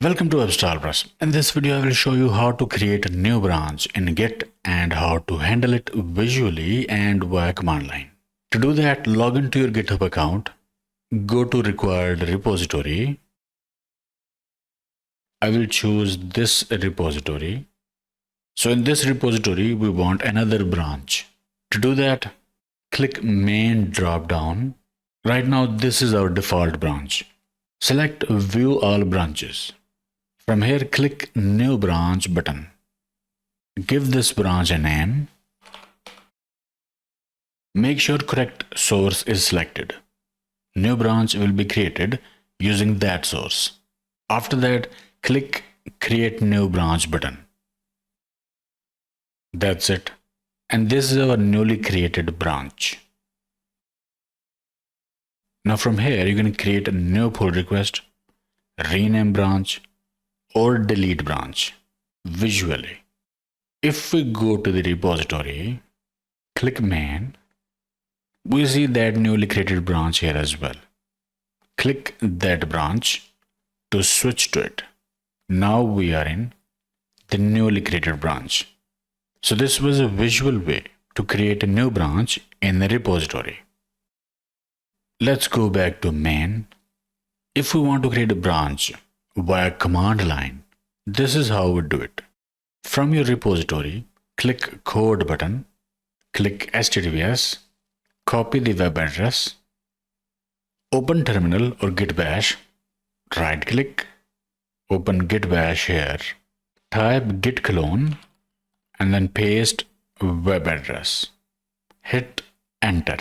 Welcome to WebStarPress. In this video, I will show you how to create a new branch in Git and how to handle it visually and via command line. To do that, log into your GitHub account, go to required repository. I will choose this repository. So in this repository, we want another branch. To do that, click main drop down. Right now, this is our default branch. Select view all branches. From here, click New Branch button. Give this branch a name. Make sure correct source is selected. New branch will be created using that source. After that, click Create New Branch button. That's it. And this is our newly created branch. Now from here, you can create a new pull request, rename branch, or delete branch visually. If we go to the repository, click main, we see that newly created branch here as well. Click that branch to switch to it. Now we are in the newly created branch. So this was a visual way to create a new branch in the repository. Let's go back to main. If we want to create a branch via command line, this is how we do it. From your repository, click code button, click HTTPS, copy the web address, open terminal or git bash, right click, open git bash here, type git clone and then paste web address. Hit enter.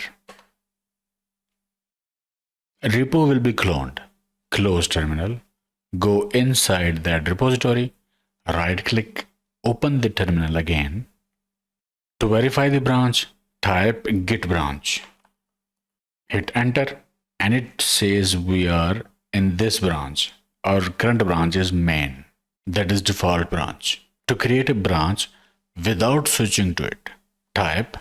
Repo will be cloned. Close terminal. Go inside that repository, right click, open the terminal again. To verify the branch, type git branch. Hit enter and it says we are in this branch. Our current branch is main, that is default branch. To create a branch without switching to it, type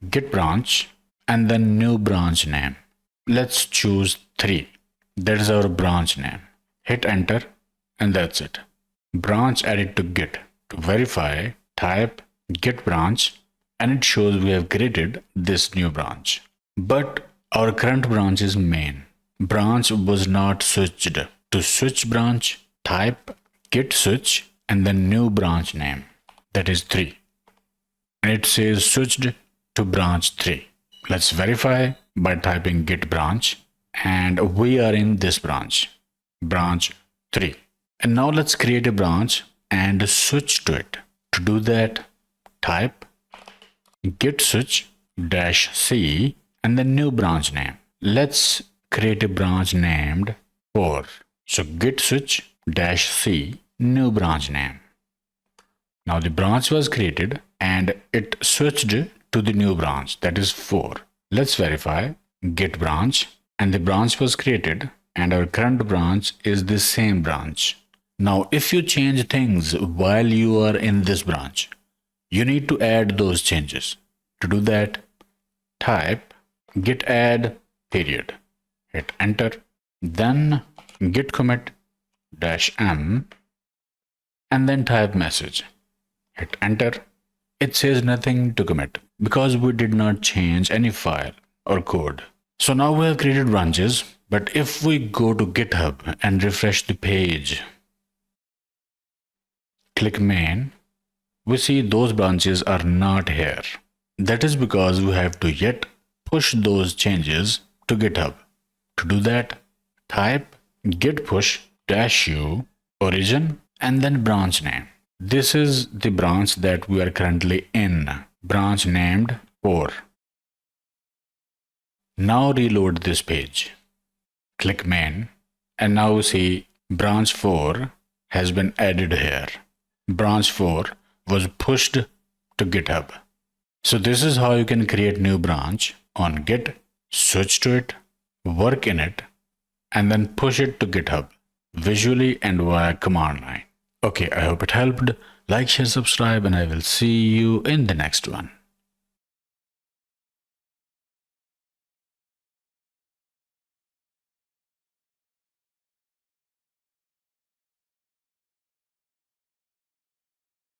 git branch and then new branch name. Let's choose 3. That is our branch name. Hit enter and that's it. Branch added to Git. To verify, type git branch and it shows we have created this new branch. But our current branch is main. Branch was not switched. To switch branch, type git switch and then new branch name. That is 3. And it says switched to branch 3. Let's verify by typing git branch and we are in this branch. Branch 3. And now let's create a branch and switch to it. To do that, type git switch -c and the new branch name. Let's create a branch named 4. So git switch -c new branch name. Now the branch was created and it switched to the new branch, that is 4. Let's verify git branch and the branch was created and our current branch is the same branch. Now, if you change things while you are in this branch, you need to add those changes. To do that, type git add period. Hit enter. Then git commit -m and then type message. Hit enter. It says nothing to commit because we did not change any file or code. So now we have created branches, but if we go to GitHub and refresh the page, click main, we see those branches are not here. That is because we have to yet push those changes to GitHub. To do that, type git push -u origin and then branch name. This is the branch that we are currently in, branch named 4. Now reload this page. Click main and now we see branch 4 has been added here. Branch 4 was pushed to GitHub. So this is how you can create new branch on Git, switch to it, work in it, and then push it to GitHub visually and via command line. Okay, I hope it helped. Like, share, subscribe, and I will see you in the next one.